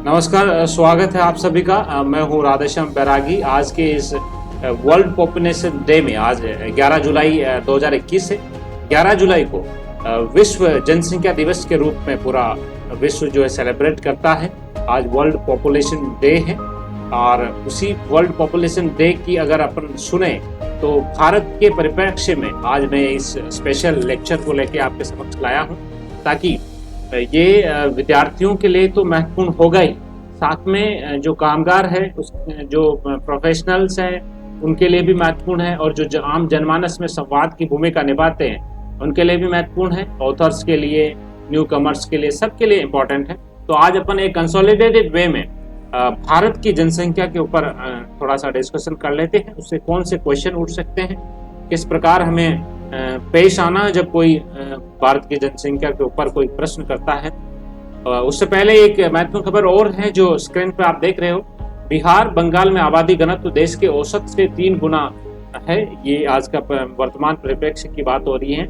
नमस्कार, स्वागत है आप सभी का। मैं हूँ राधेश्याम बैरागी। आज के इस वर्ल्ड पॉपुलेशन डे में आज 11 जुलाई 2021 है। 11 जुलाई को विश्व जनसंख्या दिवस के रूप में पूरा विश्व जो है सेलिब्रेट करता है। आज वर्ल्ड पॉपुलेशन डे है और उसी वर्ल्ड पॉपुलेशन डे की अगर अपन सुने तो भारत के परिप्रेक्ष्य में आज मैं इस स्पेशल लेक्चर को लेके आपके समक्ष लाया हूँ, ताकि ये विद्यार्थियों के लिए तो महत्वपूर्ण होगा ही, साथ में जो कामगार है, जो प्रोफेशनल्स हैं उनके लिए भी महत्वपूर्ण है, और जो आम जनमानस में संवाद की भूमिका निभाते हैं उनके लिए भी महत्वपूर्ण है। ऑथर्स के लिए, न्यू कमर्स के लिए, सबके लिए इम्पोर्टेंट है। तो आज अपन एक कंसोलिडेटेड वे में भारत की जनसंख्या के ऊपर थोड़ा सा डिस्कशन कर लेते हैं। उससे कौन से क्वेश्चन उठ सकते हैं, किस प्रकार हमें पेश आना जब कोई भारत की जनसंख्या के ऊपर कोई प्रश्न करता है। उससे पहले एक महत्वपूर्ण खबर और है जो स्क्रीन पे आप देख रहे हो। बिहार बंगाल में आबादी घनत्व देश के औसत से 3 गुना है। ये आज का वर्तमान परिप्रेक्ष्य की बात हो रही है।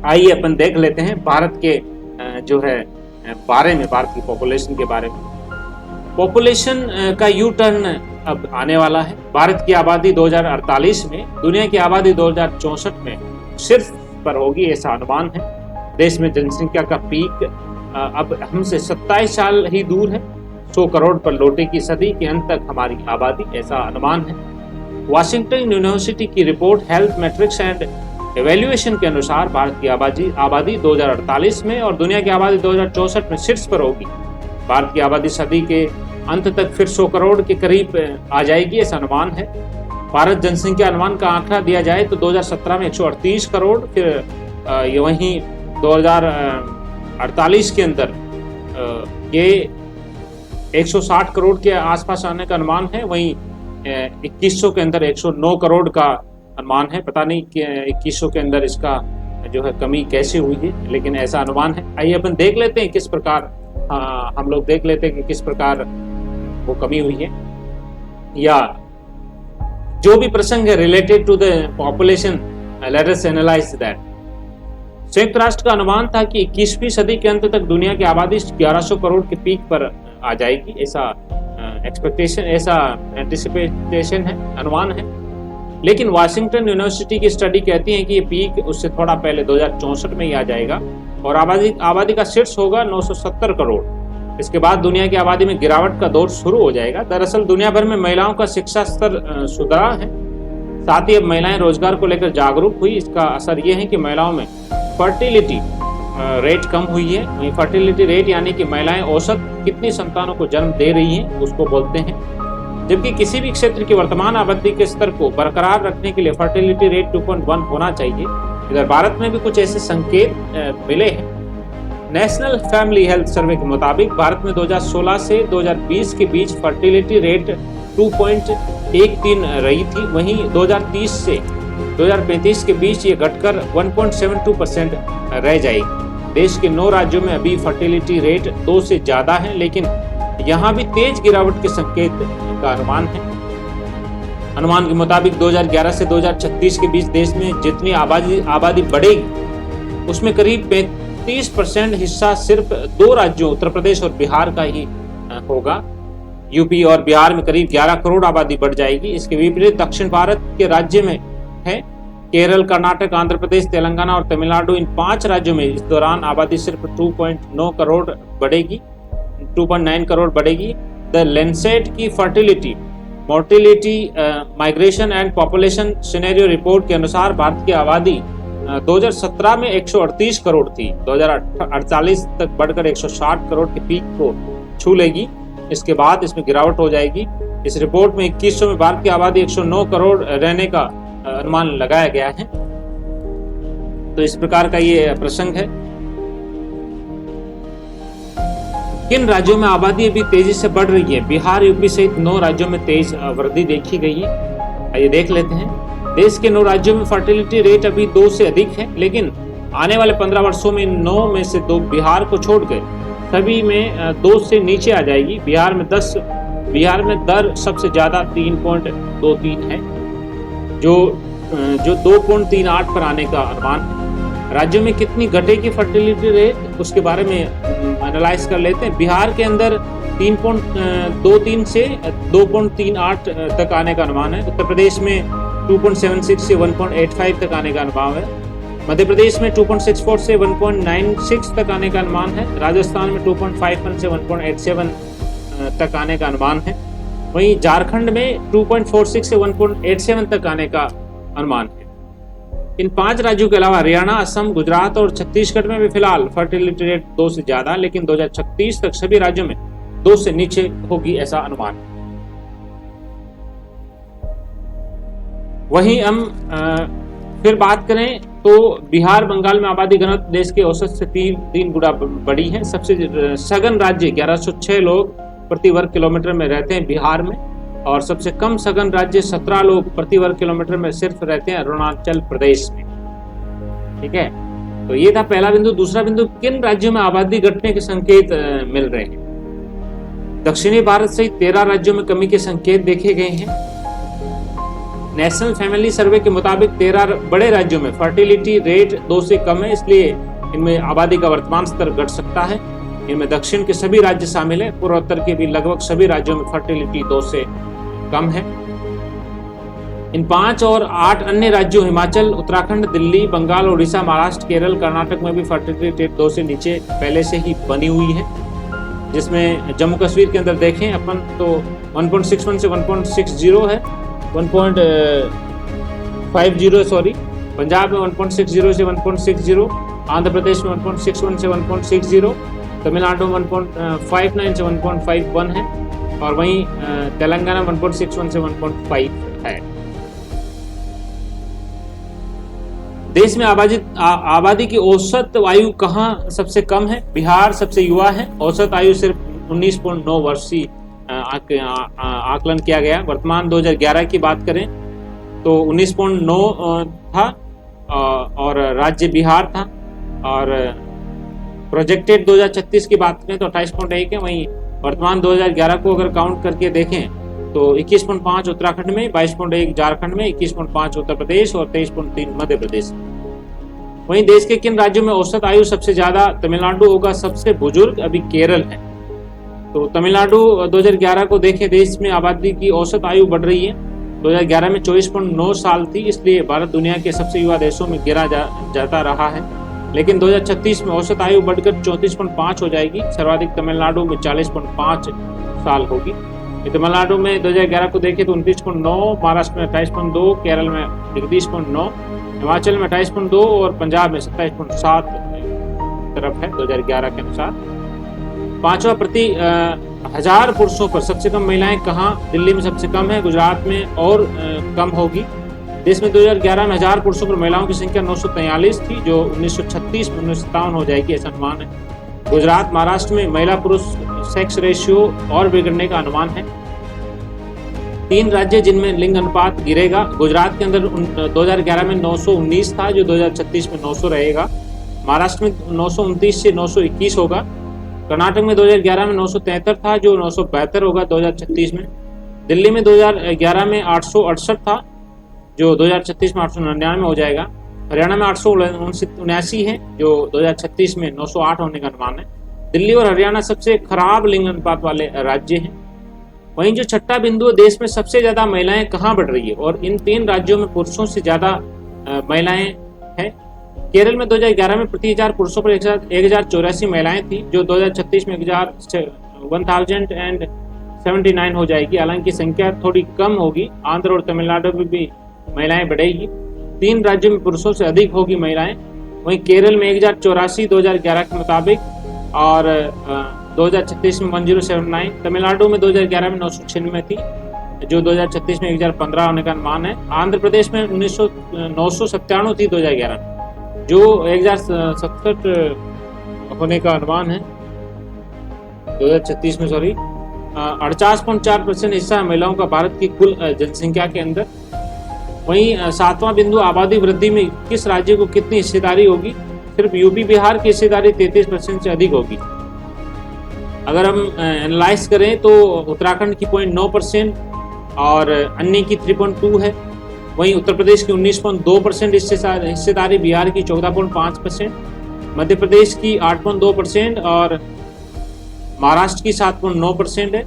आइए अपन देख लेते हैं भारत के जो है बारे में, भारत की पॉपुलेशन के बारे में। पॉपुलेशन का यू टर्न अब आने वाला है। भारत की आबादी 2048 में दुनिया की आबादी 2064 में सिर्फ पर होगी, ऐसा अनुमान है। देश में जनसंख्या का पीक अब हमसे 27 साल ही दूर है। 100 करोड़ पर लौटेगी सदी के अंत तक हमारी आबादी, ऐसा अनुमान है। वाशिंगटन यूनिवर्सिटी की report health matrix and evaluation के अनुसार भारत की आबादी 2048 में और दुनिया की आबादी 2064 में शीर्ष पर होगी। भारत की आबादी सदी के अंत तक फिर 100 करोड़ के करीब आ जाएगी, ऐसा अनुमान है। भारत जनसंख्या अनुमान का आंकड़ा दिया जाए तो 2017 में 138 करोड़, फिर वहीं 2048 के अंदर ये 160 करोड़ के आसपास आने का अनुमान है। वहीं 2100 के अंदर 109 करोड़ का अनुमान है। पता नहीं कि 2100 के अंदर इसका जो है कमी कैसे हुई है, लेकिन ऐसा अनुमान है। आइए अपन देख लेते हैं किस प्रकार हम लोग देख लेते हैं कि किस प्रकार वो कमी हुई है, या जो भी प्रसंग है related to the population, let us analyse that. संयुक्त राष्ट्र का अनुमान था कि 21वीं सदी के अंत तक दुनिया की आबादी 1100 करोड़ के पीक पर आ जाएगी, ऐसा एक्सपेक्टेशन, ऐसा एंटिसिपेशन है, अनुमान है। लेकिन वाशिंगटन यूनिवर्सिटी की स्टडी कहती है कि ये पीक उससे थोड़ा पहले 2064 में ही आ जाएगा और आबादी का शीर्ष होगा 970 करोड़। इसके बाद दुनिया की आबादी में गिरावट का दौर शुरू हो जाएगा। दरअसल दुनिया भर में महिलाओं का शिक्षा स्तर सुधरा है, साथ ही अब महिलाएं रोजगार को लेकर जागरूक हुई। इसका असर यह है कि महिलाओं में फर्टिलिटी रेट कम हुई है। वहीं फर्टिलिटी रेट यानी कि महिलाएं औसत कितनी संतानों को जन्म दे रही हैं उसको बोलते हैं। जबकि किसी भी क्षेत्र की वर्तमान आबादी के स्तर को बरकरार रखने के लिए फर्टिलिटी रेट 2.1 होना चाहिए। इधर भारत में भी कुछ ऐसे संकेत मिले हैं। नेशनल फैमिली हेल्थ सर्वे के मुताबिक भारत में 2016 से 2020 के बीच फर्टिलिटी रेट 2.13 रही थी। वहीं 2030 से 2035 के बीच ये घटकर 1.72% रह जाएगी। देश के 9 राज्यों में अभी फर्टिलिटी रेट 2 से ज्यादा है, लेकिन यहाँ भी तेज गिरावट के संकेत का अनुमान है। अनुमान के मुताबिक 2011 से 2036 के बीच देश में जितनी आबादी बढ़ेगी उसमें करीब 35% हिस्सा सिर्फ 2 राज्यों उत्तर प्रदेश और बिहार का ही होगा। यूपी और बिहार में करीब 11 करोड़ आबादी बढ़ जाएगी। इसके विपरीत दक्षिण भारत के राज्य में है केरल, कर्नाटक, आंध्र प्रदेश, तेलंगाना और तमिलनाडु। इन 5 राज्यों में इस दौरान आबादी सिर्फ 2.9 करोड़ बढ़ेगी, 2.9 करोड़ बढ़ेगी। द लैंसेट की fertility, mortality, migration and population scenario report के अनुसार भारत की आबादी 2017 में 138 करोड़ थी, 2048 तक बढ़कर 160 करोड़ के पीक को छू लेगी। इसके बाद इसमें गिरावट हो जाएगी। इस रिपोर्ट में 2100 में भारत की आबादी 109 करोड़ रहने का अनुमान लगाया गया है। तो इस प्रकार का ये प्रसंग है। किन राज्यों में आबादी अभी तेजी से बढ़ रही है? बिहार, यूपी सहित 9 राज्यों में तेज वृद्धि देखी गई है। आइए देख लेते हैं। देश के 9 राज्यों में फर्टिलिटी रेट अभी 2 से अधिक है, लेकिन आने वाले 15 वर्षों में 9 में से 2 बिहार को छोड़कर सभी में 2 से नीचे आ जाएगी। बिहार में दर सबसे ज्यादा 3.23 है, जो 2.38 पर आने का अनुमान है। राज्यों में कितनी घटेगी फर्टिलिटी रेट, उसके बारे में एनालाइज कर लेते हैं। बिहार के अंदर 3.23 से 2.38 तक आने का अनुमान है। उत्तर प्रदेश में 2.76 से 1.85 तक आने का अनुमान है। मध्य प्रदेश में 2.64 से 1.96 तक आने का अनुमान है। राजस्थान में 2.51 से 1.87 तक आने का अनुमान है। वहीं झारखंड में 2.46 से 1.87 तक आने का अनुमान है। इन 5 राज्यों के अलावा हरियाणा, असम, गुजरात और छत्तीसगढ़ में भी फिलहाल फर्टिलिटी रेट 2 से ज्यादा, लेकिन 2036 तक सभी राज्यों में 2 से नीचे होगी, ऐसा अनुमान है। वहीं हम फिर बात करें तो बिहार, बंगाल में आबादी घनत्व देश के औसत से 3 गुना बड़ी है। सबसे सघन राज्य 1106 लोग प्रति वर्ग किलोमीटर में रहते हैं बिहार में, और सबसे कम सघन राज्य 17 लोग प्रति वर्ग किलोमीटर में सिर्फ रहते हैं अरुणाचल प्रदेश में। ठीक है, तो ये था पहला बिंदु। दूसरा बिंदु, किन राज्यों में आबादी घटने के संकेत मिल रहे हैं? दक्षिणी भारत सहित 13 राज्यों में कमी के संकेत देखे गए हैं। नेशनल फैमिली सर्वे के मुताबिक 13 बड़े राज्यों में फर्टिलिटी रेट 2 से कम है, इसलिए इनमें आबादी का वर्तमान स्तर घट सकता है। इनमें दक्षिण के सभी राज्य शामिल है, पूर्वोत्तर के भी लगभग सभी राज्यों में फर्टिलिटी 2 से कम है। इन 5 और 8 अन्य राज्यों हिमाचल, उत्तराखंड, दिल्ली, बंगाल, उड़ीसा, महाराष्ट्र, केरल, कर्नाटक में भी फर्टिलिटी रेट 2 से नीचे पहले से ही बनी हुई है। जिसमें जम्मू कश्मीर के अंदर देखें अपन तो 1.61 से 1.60 है, 1.50 सॉरी, पंजाब में 1.60 से 1.60, आंध्र प्रदेश में 1.61 से 1.60, तमिलनाडु में 1.59 से 1.51 है, और वहीं तेलंगाना 1.61 से 1.5 है। देश में आबादी की औसत आयु कहाँ सबसे कम है? बिहार सबसे युवा है, औसत आयु सिर्फ 19.9 वर्ष की आकलन किया गया। वर्तमान 2011 की बात करें तो 19.9 था और राज्य बिहार था, और प्रोजेक्टेड 2036 की बात करें तो 28.1 है। वहीं वर्तमान 2011 को अगर काउंट करके देखें तो 21.5 उत्तराखंड में, 22.1 झारखंड में, 21.5 उत्तर प्रदेश और 23.3 मध्य प्रदेश। वहीं देश के किन राज्यों में औसत आयु सबसे ज्यादा? तमिलनाडु होगा सबसे बुजुर्ग, अभी केरल है। तो तमिलनाडु 2011 को देखें, देश में आबादी की औसत आयु बढ़ रही है। 2011 में 24.9 साल थी, इसलिए भारत दुनिया के सबसे युवा देशों में गिरा जाता रहा है। लेकिन 2036 में औसत आयु बढ़कर 34.5 हो जाएगी। सर्वाधिक तमिलनाडु में 40.5 साल होगी। तमिलनाडु में 2011 को देखें तो 29.9, महाराष्ट्र में 28.2, केरल में 31.9, हिमाचल में 28.2 और पंजाब में 27.7 तरफ है 2011 के अनुसार। 5वां प्रति 1000 पुरुषों पर सबसे कम महिलाएं कहाँ? दिल्ली में सबसे कम है, गुजरात में और कम होगी। देश में 2011 में 1000 पुरुषों पर महिलाओं की संख्या 943 थी, जो 1936 में 1957 हो जाएगी, ऐसा अनुमान है। गुजरात, महाराष्ट्र में महिला पुरुष सेक्स रेशियो और बिगड़ने का अनुमान है। 3 राज्य जिनमें लिंग अनुपात गिरेगा। गुजरात के अंदर 2011 में 919 था, जो 2036 में 900 रहेगा। महाराष्ट्र में 929 से 921 होगा। कर्नाटक में 2011 में 973 था, जो 972 होगा 2036 में। दिल्ली में 2011 में 868 था, जो 2036 में 899 हो जाएगा। हरियाणा में 879 है, जो 2036 में 908 होने का अनुमान है। दिल्ली और हरियाणा सबसे खराब लिंग अनुपात वाले राज्य हैं। वहीं जो छठा बिंदु, देश में सबसे ज्यादा महिलाएं कहाँ बढ़ रही है, और इन 3 राज्यों में पुरुषों से ज्यादा महिलाएं हैं। केरल में 2011 में प्रति 1000 पुरुषों पर 1084 महिलाएं थी, जो 2036 में 1079 हो जाएगी। हालांकि संख्या थोड़ी कम होगी। आंध्र और तमिलनाडु में भी महिलाएं बढ़ेगी। 3 राज्यों में पुरुषों से अधिक होगी महिलाएं। वहीं केरल में 1084 2011 के मुताबिक, और 2036 में 1079। तमिलनाडु में 2011 में 996 थी, जो 2036 में 1015 होने का अनुमान है। आंध्र प्रदेश में 997 थी 2011, जो 1067 होने का अनुमान है 2036 में। सॉरी, 48.4% हिस्सा महिलाओं का भारत की कुल जनसंख्या के अंदर। वहीं 7वां बिंदु, आबादी वृद्धि में किस राज्य को कितनी हिस्सेदारी होगी? सिर्फ यूपी बिहार की हिस्सेदारी 33% से अधिक होगी। अगर हम एनालाइज करें तो उत्तराखंड की 0.9% और अन्य की 3.2 है। वहीं उत्तर प्रदेश की 19.2% हिस्सेदारी, बिहार की 14.5%, मध्य प्रदेश की 8.2% और महाराष्ट्र की 7.9% है,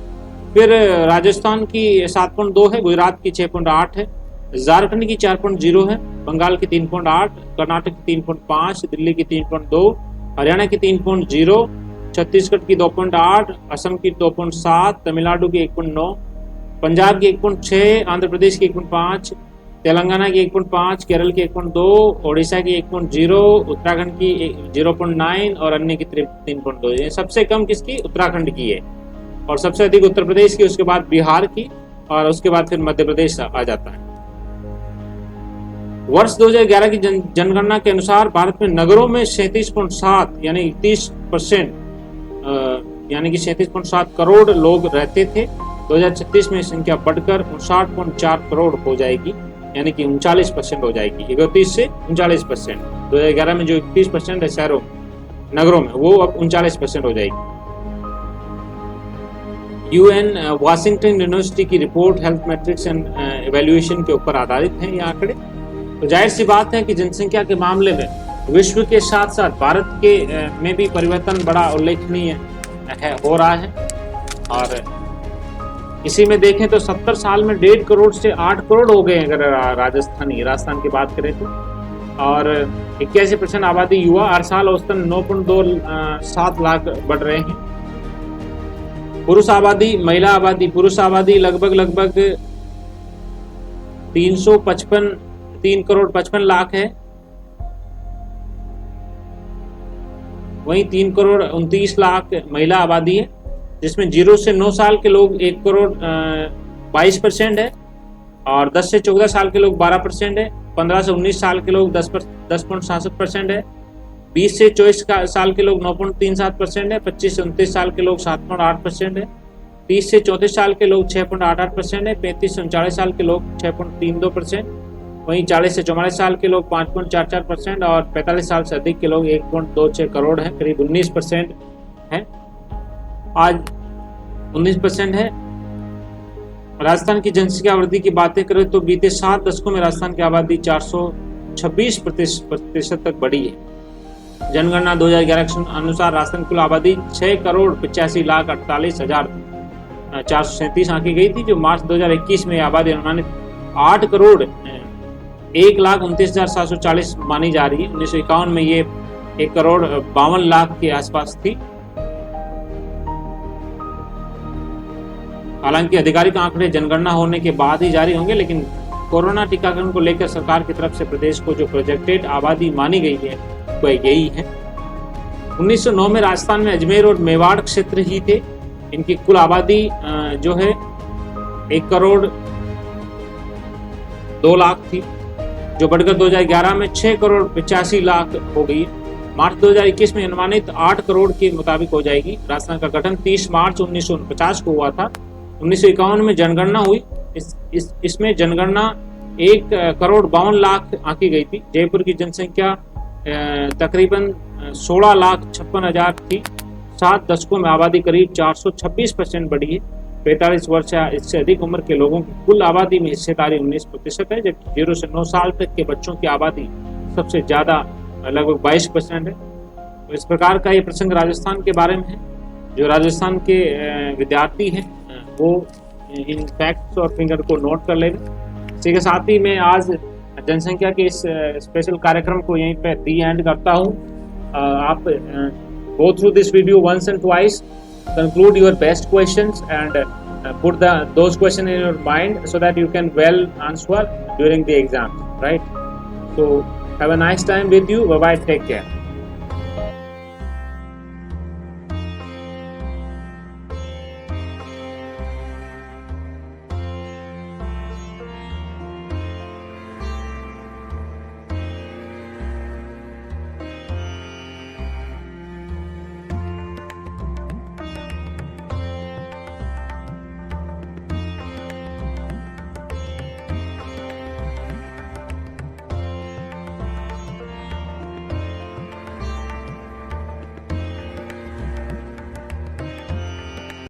फिर राजस्थान की 7.2 है, गुजरात की 6.8 है, झारखंड की 4.0 है, बंगाल की 3.8, कर्नाटक की 3.5, दिल्ली की 3.2, हरियाणा की 3.0, छत्तीसगढ़ की 2.8, असम की 2.7, तमिलनाडु की 1.9, पंजाब की 1.6, आंध्र प्रदेश की 1.5, तेलंगाना की 1.5, केरल की 1.2, ओडिशा की 1.0, उत्तराखंड की 0.9 और अन्य की 3.2। ये सबसे कम किसकी? उत्तराखंड की है, और सबसे अधिक उत्तर प्रदेश की, उसके बाद बिहार की, और उसके बाद फिर मध्य प्रदेश आ जाता है। वर्ष 2011 की जनगणना के अनुसार भारत में नगरों में 37.7 यानी 30% यानी कि 37.7 करोड़ लोग रहते थे। 2036 में संख्या बढ़कर 59.4 करोड़ हो जाएगी, यानी कि 39% हो जाएगी। 31 से 39%। 2011 में जो 31% है शहरों नगरों में, वो अब 39% हो जाएगी। यूएन वाशिंगटन यूनिवर्सिटी की report health matrix and evaluation के ऊपर आधारित है ये आंकड़े। तो जाहिर सी बात है कि जनसंख्या के मामले में विश्व के साथ साथ भारत के में भी परिवर्तन बड़ा उल्लेखनीय हो रहा है। और इसी में देखें तो 70 साल में 1.5 करोड़ से 8 करोड़ हो गए अगर राजस्थान की बात करें तो। और 81% आबादी युवा, हर साल औसतन 9.27 लाख बढ़ रहे हैं। पुरुष आबादी, महिला आबादी, पुरुष आबादी लगभग 3 करोड़ 55 लाख है, वहीं 3 करोड़ 29 लाख महिला आबादी है, जिसमें 0 से 9 साल के लोग 1 करोड़ 22% है, और 10 से 14 साल के लोग 12% है, 15 से 19 साल के लोग 10.67% है, 20 से 24 साल के लोग 9.37% है, 25 से 29 साल के लोग 7.8% है, 30 से 34 साल के लोग 6.88% है, 35 से 39 साल के लोग 6.32%, वहीं 40 से 44 साल के लोग 5.44% और 45 साल से अधिक के लोग 1.26 करोड़ हैं, करीब 19% है। आज 19% है। राजस्थान की जनसंख्या वृद्धि की बातें करें तो बीते 7 दशकों में राजस्थान की आबादी 426% तक बढ़ी है। जनगणना 2011 के अनुसार राजस्थान की कुल आबादी 6,85,48,437 आंकी गई थी, जो मार्च 2021 में आबादी अनुमानित 8,01,29,740 मानी जा रही है। 1951 में ये 1,52,00,000 के आसपास थी। हालांकि आधिकारिक आंकड़े जनगणना होने के बाद ही जारी होंगे, लेकिन कोरोना टीकाकरण को लेकर सरकार की तरफ से प्रदेश को जो प्रोजेक्टेड आबादी मानी गई है वह यही है। 1909 में राजस्थान में अजमेर और मेवाड़ क्षेत्र ही थे। इनकी कुल आबादी जो है 1,02,00,000 थी, जो बढ़कर 2011 में 6,85,00,000 हो गई। मार्च 2021 में अनुमानित 8 करोड़ के मुताबिक हो जाएगी। राजस्थान का गठन 30 मार्च 1949 को हुआ था। 1951 में जनगणना हुई। इसमें जनगणना 1,52,00,000 आंकी गई थी। जयपुर की जनसंख्या तकरीबन 16,56,000 थी। 7 दशकों में आबादी करीब 426% बढ़ी है। 45 वर्ष या इससे अधिक उम्र के लोगों की कुल आबादी में हिस्सेदारी 19% है, जबकि 0 से 9 साल तक के बच्चों की आबादी सबसे ज़्यादा लगभग 22% है। तो इस प्रकार का ये प्रसंग राजस्थान के बारे में है। जो राजस्थान के विद्यार्थी हैं वो इन फैक्ट्स और फिंगर को नोट कर लेंगे। इसी के साथ ही मैं आज जनसंख्या के इस स्पेशल कार्यक्रम को यहीं पे दी एंड करता हूँ। आप go through this video once and twice, conclude your best questions and put those questions in your mind so that you can well answer during the exam, right? So have a nice time with you. Bye bye, take care.